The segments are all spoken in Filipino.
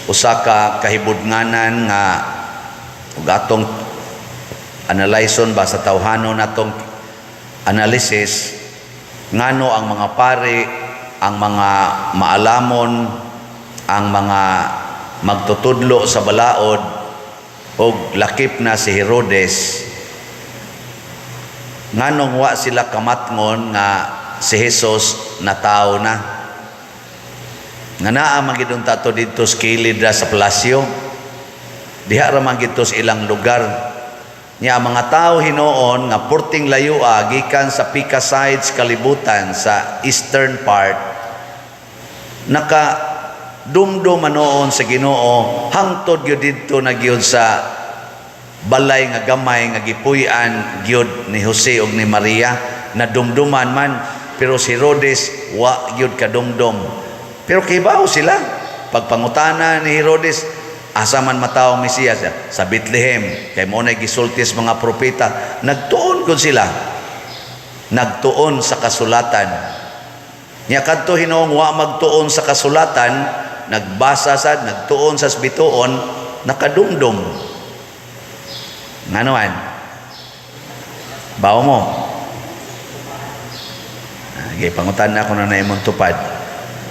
usa ka kahibudnganan nga ug atong analyson ba sa tawhanon natong analysis ngano ang mga pari, ang mga maalamon, ang mga magtutudlo sa balaod og lakip na si Herodes nganong wa sila kamatngon nga si Jesus na tao na nga naa magidong tato dito sa kilid sa palasyo diha ra man gito sa ilang lugar nya mga tao hinoon nga purting layua gikan sa Pika sides kalibutan sa eastern part naka dumdum manoon sa Ginoo hangtod gyud didto na gyud sa balay nga gamay nga gipuy-an gyud ni Jose ug ni Maria na dumduman man pero si Herodes wa gyud kadumdum pero kibaw sila pagpangutana ni Herodes asa man mataw Mesiyas sa Bethlehem kay mo na gisultis mga propeta nagtuon gud sila nagtuon sa kasulatan nya kadto hinoong wa magtuon sa kasulatan nagbasa sad nagtuon sa bituon nakadumdum nganoan bawo mo gay pangutan ako na imong tupad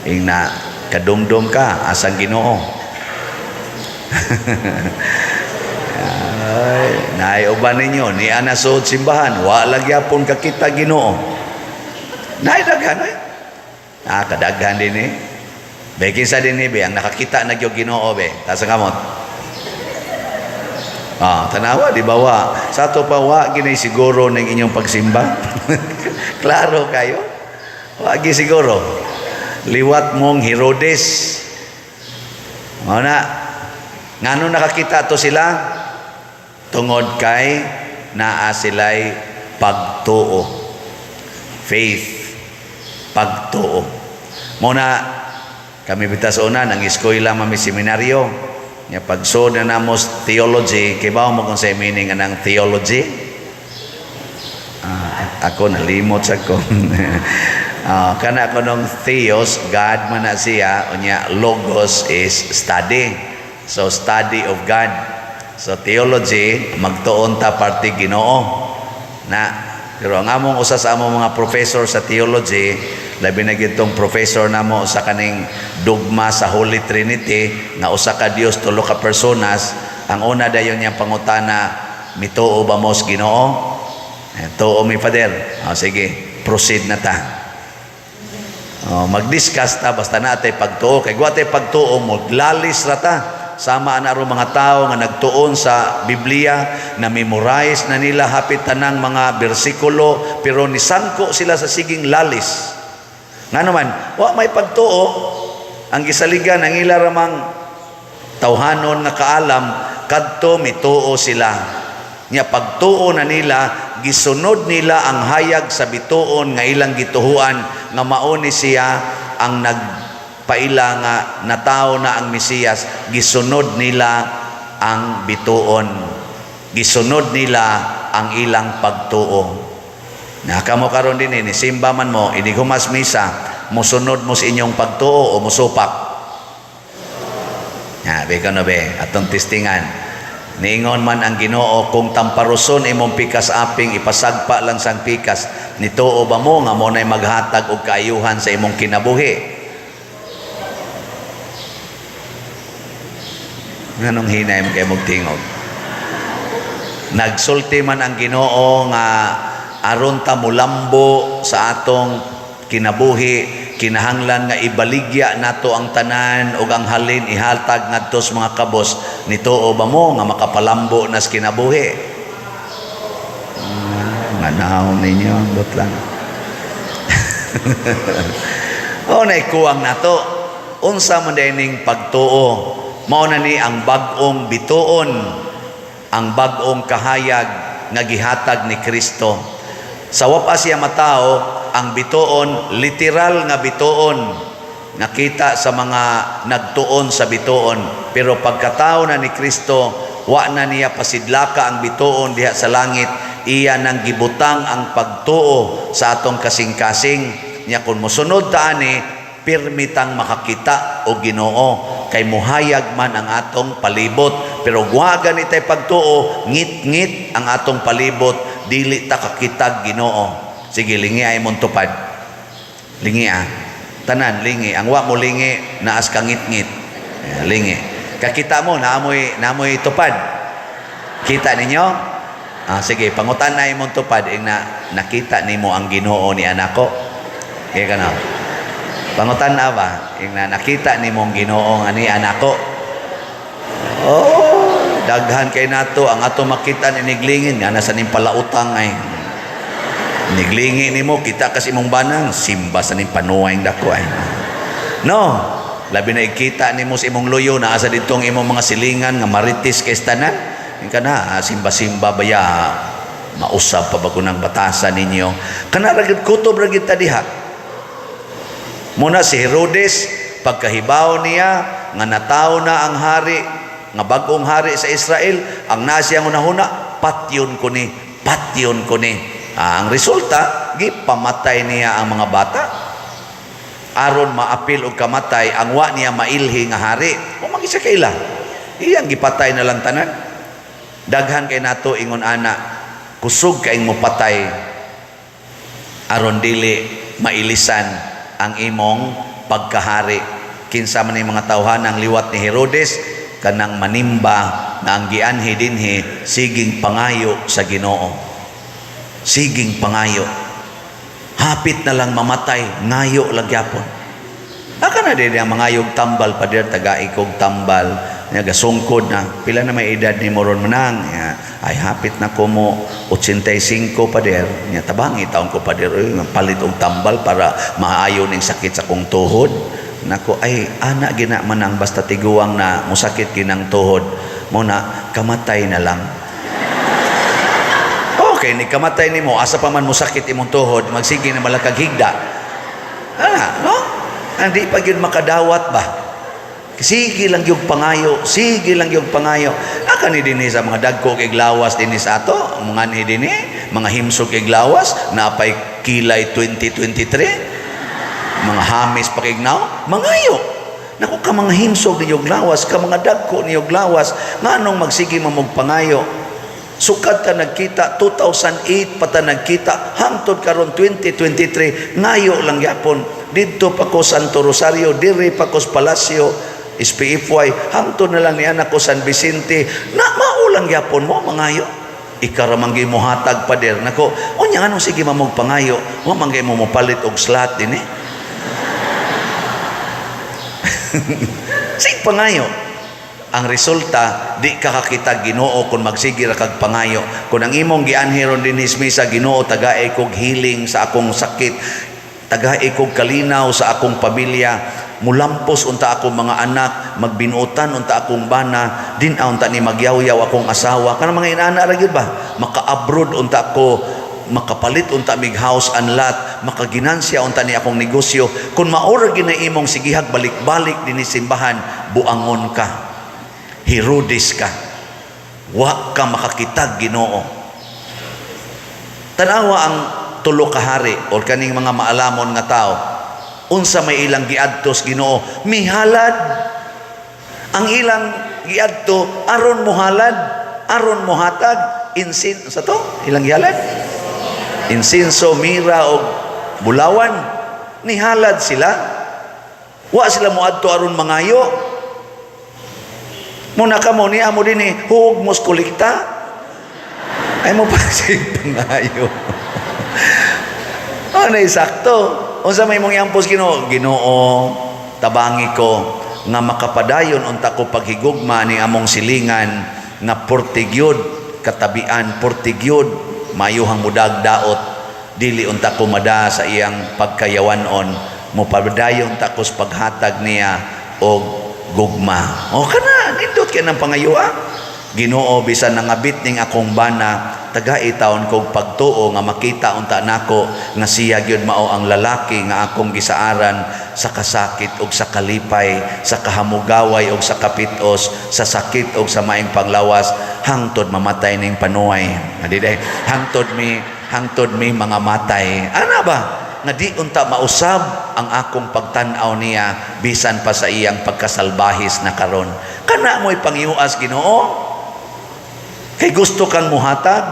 ing na kadumdum ka asang Ginoo ay naay uban ninyo ni ana suod simbahan wa lagyapon kakita Ginoo naay daghan kadaghan din be kinsa din be ang nakakita na gyud Ginoo be tasa kamot tanawa di ba wa sa to pa wa ginay siguro ng inyong pagsimba klaro kayo wa gi siguro liwat mong Herodes na ngano nakakita to sila tungod kay naa sila'y pagtuo faith pagtuo muna kami bitas una nang eskwela mami seminaryo nya pagsud na namos theology kay bawo mo kung sa meaning ng theology ako nalimot sa ko kana ko nung theos God man na siya unya logos is study so study of God so theology magtuon ta parte Ginoo na pero ang among usa sa among mga professor sa theology labi na gitong professor namo sa kaning dogma sa Holy Trinity nga usa ka Dios tulo ka personas ang una dayon niyang pangutana mituo ba mo sa Ginoo tuo mi Father sige proceed na ta mag-discuss ta basta natay pagtuo kay guwatay pagtuo mo lalis ra ta sama na ro mga tao nga nagtuon sa Biblia na memorize na nila hapit tanang mga bersikulo pero nisangko sila sa siging lalis nga naman wa may pagtuo ang gisaligan ang ila ramang tawhanon nga kaalam kadto mituo sila nya pagtuo na nila gisunod nila ang hayag sa bituon nga ilang gituhuan nga mao ni siya ang nagpaila nga natawo na ang Mesiyas gisunod nila ang bituon gisunod nila ang ilang pagtuo nakamo karon din ni simba man mo ini humas misa musunod mo sa inyong pagtuo o musupak be kano be atong testingan niingon man ang Ginoo kung tamparuson imong pikas aping ipasagpa lang sang pikas nituo ba mo nga mo nay maghatag og kaayuhan sa imong kinabuhi nganong hinay mo kay mong tingog nagsulti man ang Ginoo nga aron ta mulambo sa atong kinabuhi kinahanglan nga ibaligya nato ang tanan ug ang halin ihatag ngadto sa mga kabos nituo ba mo nga makapalambo nas kinabuhi manaw ninyo ambot lang nay kuwang nato unsa man dining pagtuo mao na ni ang bag-ong bituon ang bag-ong kahayag nga gihatag ni Kristo sa wapas siya matao ang bituon literal nga bituon nakita sa mga nagtuon sa bituon pero pagkatao na ni Kristo wa na niya pasidlaka ang bituon diha sa langit iya nang gibutang ang pagtuo sa atong kasing-kasing niya kun mosunod ta ani pirmitang makakita o Ginoo kay muhayag man ang atong palibot. Pero guwagan itay pagtuo, ngit-ngit ang atong palibot, dili ta kakitag Ginoo. Sige, lingi ay mong tupad. Lingi tanan, lingi. Ang wa mo lingi, naas ka ngit-ngit. Lingi. Kakita mo, naamoy tupad. Kita ninyo? Sige, pangutan na imong tupad, nakita nimo ang Ginoo ni anako. Kaya ka na. Pangutan na ba? Nakita nimo ang Ginoo nga ni anako. Daghan kay nato ang ato makita ni niglingin nga nasa ning palautang ay. Niglingi nimo kita kasi imong banang simba sa ning panuway dako ay. No, labi na ikita nimo sa imong luyo na asa ditong imong mga silingan nga maritis kay tanan. Ingka na simba-simba baya mausab pa bago ng batasan ninyo. Kana ragid kutob ragid ta diha. Muna si Herodes pagkahibaw niya nga nataw na ang hari nga bagong hari sa Israel, ang nasiyang unahuna patyon ko ni. Ang resulta gipamatay niya ang mga bata aron maapil og kamatay ang wa niya mailhi nga hari. O magisa kaila iyang gipatay na lang tanan. Daghan kay nato ingon ana kusog kaing mopatay aron dili mailisan ang imong pagkahari. Kinsa man yung mga tawhan ang liwat ni Herodes kanang manimba na ang gianhi dinhi siging pangayo sa Ginoo. Siging pangayo. Hapit na lang mamatay, ngayo lang gyapon. Aka na din ang mangayog tambal pader taga-ikog tambal nya gasungkod na pila na may edad ni moron manang ay hapit na ko mo 85 pader nya tabangi taon ko pader palit og tambal para maayo ning sakit sa kong tuhod. Nako ay ana gina manang basta tiguang na musakit kinang tuhod mo na kamatay na lang. Okay, ni kamatay nimo asa pa man musakit imong tuhod magsige na malakag higda. No? Hindi pa gyud makadawat ba? Sige lang yung pangayo, sige lang yung pangayo. Aka ni dinhi sa mga dagko kay glawas dinhi sa ato, mga ni dinhi, mga himsog kay glawas, napay kilay 2023. Mga hamis pa kay gnaw, mangayo. Naku ka mga himsog ninyo glawas, ka mga dagko ninyo glawas, nganong magsige mamog pangayo. Sukad ta nagkita 2008 pata nagkita hangtod karon 2023 ngayo lang yapon didto pa ko Santo Rosario diri pa ko sa Palasyo SPFY hangtod na lang ni anak ko San Vicente na maulang yapon mo mangayo ikaramanggi mo hatag pader nako unya anong sige mamog pangayo wa manggay mo mopalit og slot dinhi sig pangayo. Ang resulta di ka kakita Ginoo kung magsige ra kag pangayo. Kung ang imong gianhiron dinhi sa Ginoo tagaay kog healing sa akong sakit, tagaay kog kalinaw sa akong pamilya, mulampos unta akong mga anak, magbinutan unta akong bana, din unta ni magyaw-yaw akong asawa. Kanang mga inana ra gyud ba? Maka-abroad unta ako, makapalit unta mig house and lot, makaginansya unta ni akong negosyo. Kung maura gina imong sigihag balik-balik dinhi simbahan, buangon ka. Herodes ka. Wa ka makakitag Ginoo. Tanawa ang tulo ka hari o kaning mga maalamon nga tao. Unsa may ilang giadtos Ginoo? Mihalad. Ang ilang giadto aron mohalad, aron mohatag insin sa to? Ilang gihalad? Insinso, mira o bulawan. Nihalad sila. Wa sila moadto aron mangayo. Muna ka mo ni amo din huwag mos kulikta ay mo pa siya pangayo. Ano sakto unsa may mong yampos Ginoo tabangi ko nga makapadayon unta ko paghigugma ni among silingan nga portigyod katabian portigyod mayuhang mudag daot dili unta ko mada sa iyang pagkayawanon mo padayon ta ko sa paghatag niya og gugma. O kana nindot kay nang pangayua. Ginoo bisan nangabit ning akong bana tagai taon kog pagtuo nga makita unta nako nga siya gyud mao ang lalaki nga akong gisaaran sa kasakit ug sa kalipay, sa kahamugaway ug sa kapitos, sa sakit ug sa maing panglawas hangtod mamatay ning panuway. Adiday hangtod mi mga matay. Ana ba? nga di unta mausab ang akong pagtan-aw niya bisan pa sa iyang pagkasalbahis na karon. Kana mo'y pangiuas, Ginoo? Kay gusto kang muhatag?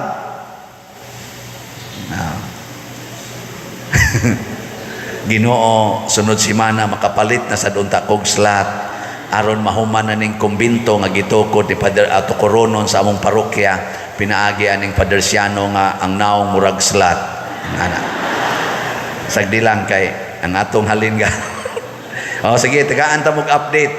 Ginoo, sunod simana makapalit na sa dunta kog slot aron mahuman na ning kumbinto nga gitukod ni Father Ato Coronon sa among parokya, pinaagi aning Padersiano nga ang naong murag slot. Ana. Sagdi lang kay ang atong halin nga. O sige, tagaan ta mog update.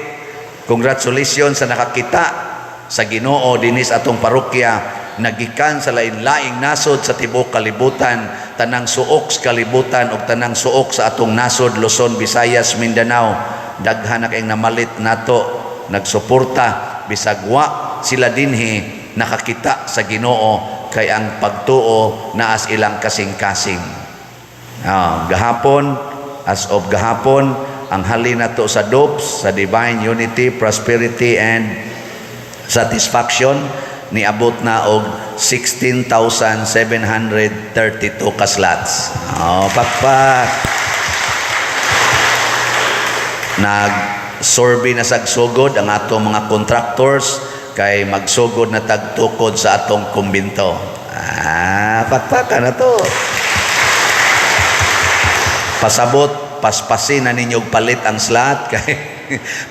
Congratulations sa nakakita sa Ginoo dinis atong parokya, nagikan sa lain-laing nasod sa tibuok kalibutan, tanang suok sa kalibutan ug tanang suok sa atong nasod Luzon, Visayas, Mindanao. Daghan na kayong namalit nato, nagsuporta bisag wa sila dinhi nakakita sa Ginoo kay ang pagtuo naas ilang kasing-kasing. Gahapon, as of gahapon, ang halin nato sa DOPS, sa Divine Unity, Prosperity and Satisfaction, niabot na og 16,732 ka slots. Pakpak. Nag-survey na sagsugod ang atong mga contractors kay magsugod na tagtukod sa atong kumbinto. Pakpakan na to. Pasabot, paspasin na ninyong palit ang slot kay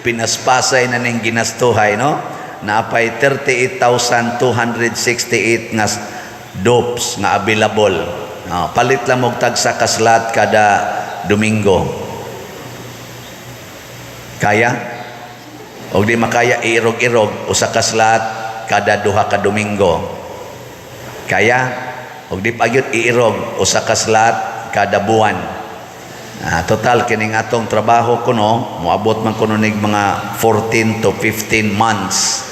pinaspasay na ning ginastuhay, no? Naapay 38,268 nga DOPS nga available. Palit lang mong tagsa ka slot kada Domingo. Kaya? O di makaya, iirog-irog usa ka slot kada duha ka Domingo. Kaya? O di pagyud iirog usa ka slot kada buwan. Total kining atong trabaho kuno moabot man kuno nig mga 14 to 15 months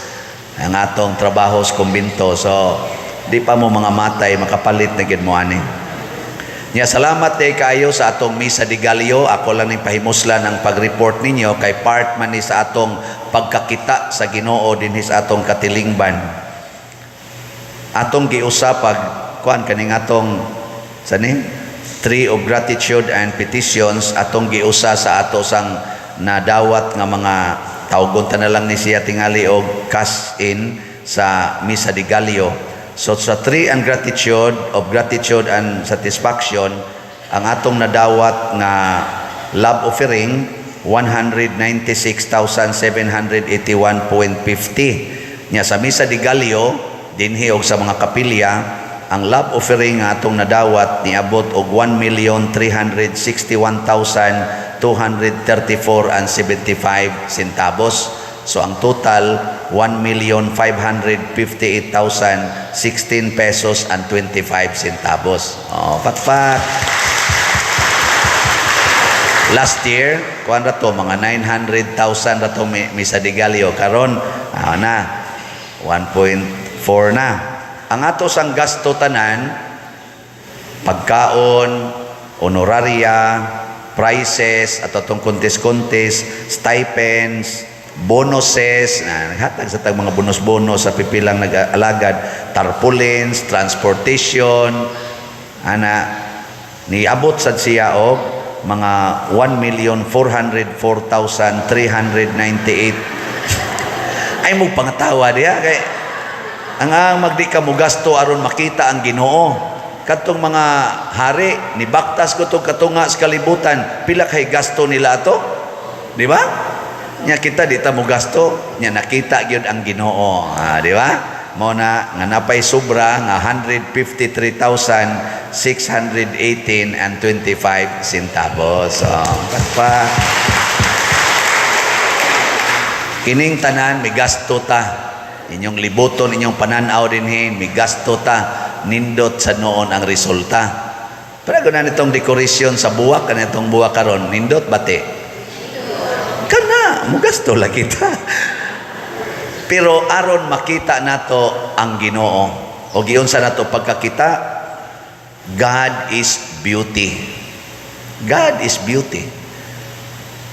ang atong trabaho sa kumbinto. So di pa mo mga matay makapalit na gid mo ani. Nya salamat day kayo sa atong Misa de Gallo. Ako lang ning pahimuslan ang pag-report ninyo kay part man ni sa atong pagkakita sa Ginoo dinhi sa atong katilingban. Atong giusapag kuan kaning atong sani tree of gratitude and petitions, atong giusa sa ato sang nadawat nga mga tawgon ta na lang ni siya tingali og cash in sa Misa de Gallo. So sa tree and gratitude of gratitude and satisfaction, ang atong nadawat nga love offering 196,781.50. Nya sa Misa de Gallo dinhi og sa mga kapilya, ang love offering nga atong nadawat niabot og 1,361,234.75 centavos. So ang total 1,558,016 pesos and 25 centavos. Pakpak. Last year, kuan ra to mga 900,000 ra to Misa de Gallo. Karon na 1.4 na. Ang ato sang gasto tanan, pagkaon, honoraria, prices, at atong contest, stipends, bonuses, hatag sa tag mga bonus-bonus sa pipilang nag-alagad, tarpaulins, transportation, niabot sad siya og mga 1,404,398. Ay mo pangatawa diya kay ang magdi ka mo gasto aron makita ang Ginoo. Katong mga hari ni baktas ko tong katunga sa kalibutan, pila kay gasto nila ato, di ba? Nya kita di ta mo gasto, nya nakita gyud ang Ginoo, di ba? Mo na nga napay sobra nga 153,618 and 25 centavos. Pa kining tanan may gasto ta. Inyong libuton, inyong pananaw dinhi, may gasto ta, nindot sa noon ang resulta. Pero kung nitong decoration sa buwak, kanitong buwak karon, nindot bate. Kana, mo gasto lagi ta. Pero aron makita nato ang Ginoo, o giunsa nato pagkakita, God is beauty. God is beauty.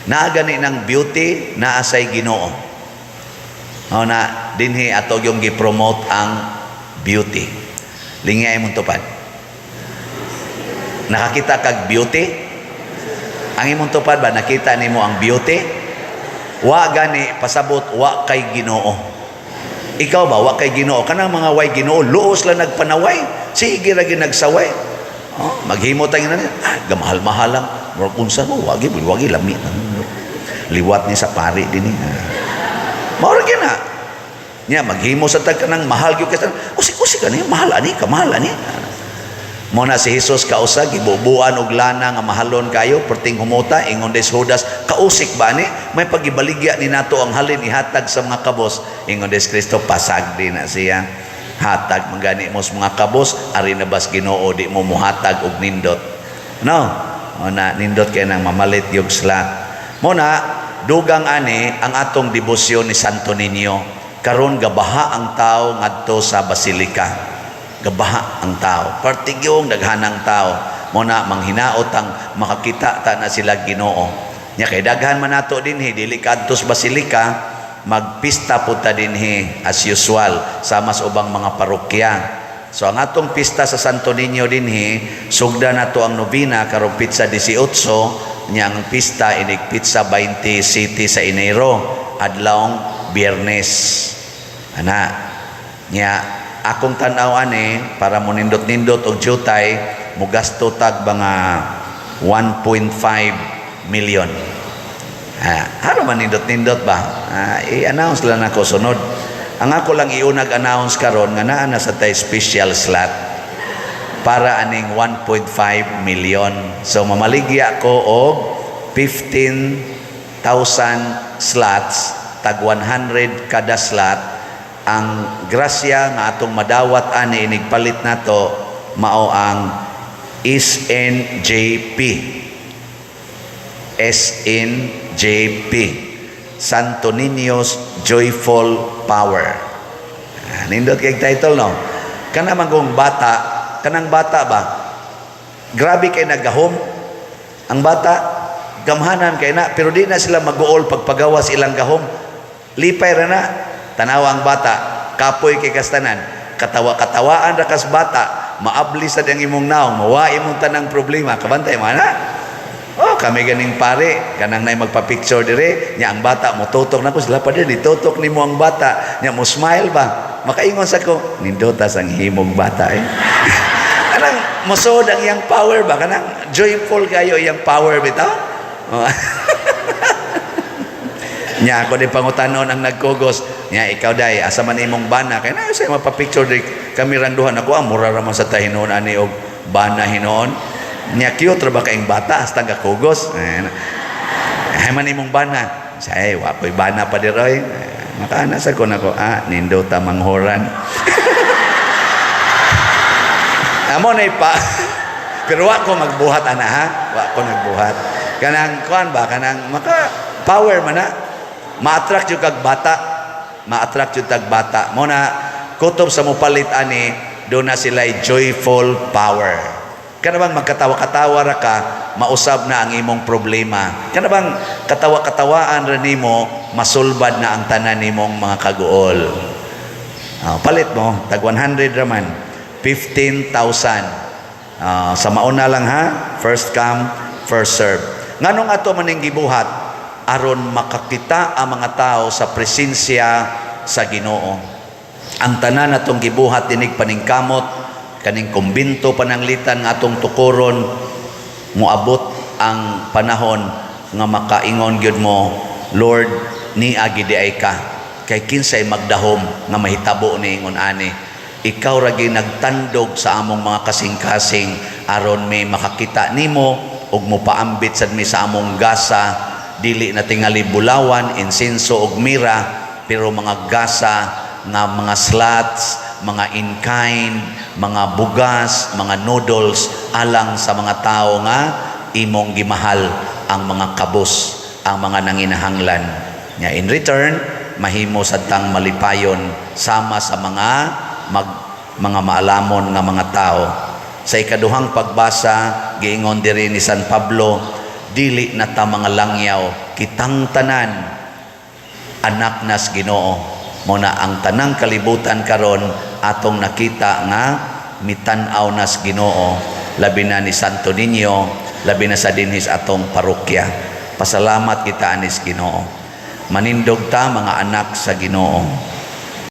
Naa gani ng beauty, naa say Ginoo. Na dinhi ato yung gi-promote ang beauty. Lingay mong tupad. Nakakita kag beauty? Ang imong tupad ba nakita nimo ang beauty? Wa gani pasabot wa kay Ginoo. Ikaw ba wa kay Ginoo? Kanang mga way Ginoo luos lang nagpanaway. Sige ra gyud nagsaway. Oh, maghimo ta ngina. Gamahal-mahal lang. Murag unsa mo wagi lami. Liwat ni sa pari dinhi. Mao ra gyud na. Nya maghimo sa tag kanang mahal gyud ka. Usik-usik ani mahal ani. Mo na si Jesus kausa gibubuan og lana nga mahalon kayo perting humuta ingon des Judas kausik ba ni may pagibaligya ni nato ang halin ihatag sa mga kabos ingon des Kristo pasag din na siya hatag mangani mo sa mga kabos ari na bas Ginoo di mo muhatag og nindot no mo na nindot kay nang mamalit yung slat mo na dugang ani ang atong debosyon ni Santo Niño karon gabaha ang tao ngadto sa basilika. Gabaha ang tao, partigyong daghanang tao mo na manghinaot ang makakita ta na sila Ginoo nya kay daghan man nato dinhi dili kadto sa basilika magpista pud ta dinhi as usual sama sa ubang mga parokya. So ang atong pista sa Santo Niño dinhi sugda nato ang novena karong pitsa 18 nya ang pista inig pitsa 27 sa Enero adlawng Biyernes ana nya akong tan-aw ani para mo nindot-nindot og jutay mugasto tag mga 1.5 million. Ano man nindot-nindot ba? I-announce lang ako sunod. Ang ako lang iunag-announce karon nga naa na sa tay special slot para aning 1.5 million. So mamaligya ko og 15,000 slots tag 100 kada slot. Ang grasya nga atong madawat ani inigpalit nato mao ang SNJP Santo Niño's Joyful Power. Nindot kay title no. Kana man kung bata, kanang bata ba? Grabe kay nagahom. Ang bata gamhanan kay na pero di na sila mag-uol pagpagawas ilang gahom. Lipay ra na. Tanawa ang bata, kapoy kay kastanan, katawa-katawaan ra kas bata, maabli sa ang imong naong, mawa imong tanang problema, kabantay man na. Oh, kami ganing pare, kanang nay magpa-picture dire, nya ang bata mo tutok nako sila pa din, itutok nimo ang bata, nya mo smile ba? Makaingon sa ko, nindotas ang himog bata eh. Kanang mosod ang iyang power ba? Kanang joyful kayo iyang power bitaw? Oh. Nya ako din pangutanon ang nagkugos nya ikaw day asa man imong bana kay na say mapapicture di kami randuhan ako mura ra man sa tahinon ani og bana hinoon nya cute ra ba kaing bata hasta gakugos ay man imong bana say wa koy bana pa diroy makaana sa ko nako nindo ta manghoran amo nay pa pero wa ko magbuhat ana ha wa ko nagbuhat kanang kuan ba kanang maka power man na ma-attract yung kag bata ma-attract yung tag bata mo na kutob sa mupalit ani doon na sila joyful power kana bang magkatawa-katawa ra ka mausab na ang imong problema kana bang katawa-katawaan ra nimo masulbad na ang tanan nimong mga kaguol palit mo tag 100 ra man 15,000 sa mauna lang ha first come first serve nganong ato maning gibuhat aron makakita ang mga tao sa presensya sa Ginoo. Ang tanan atong gibuhat dinig paningkamot kaning kumbinto pananglitan nga atong tukuron moabot ang panahon nga makaingon gyud mo Lord ni agi di ay ka kay kinsay magdahom nga mahitabo ni ingon ani ikaw ra gyud nagtandog sa among mga kasing-kasing aron may makakita nimo ug mopaambit sad mi sa among gasa dili na tingali bulawan, insenso og mira, pero mga gasa nga mga slots, mga in-kind, mga bugas, mga noodles alang sa mga tao nga imong gimahal ang mga kabos, ang mga nanginahanglan. Nya in return, mahimo sadtang malipayon sama sa mga maalamon nga mga tao. Sa ikaduhang pagbasa, giingon diri ni San Pablo, dili na ta mga langyaw kitang tanan anak nas Ginoo mo na ang tanang kalibutan karon atong nakita nga mitan-aw nas Ginoo labi na ni Santo Niño labi na sa dinhis atong parokya. Pasalamat kita anis Ginoo. Manindog ta mga anak sa Ginoo.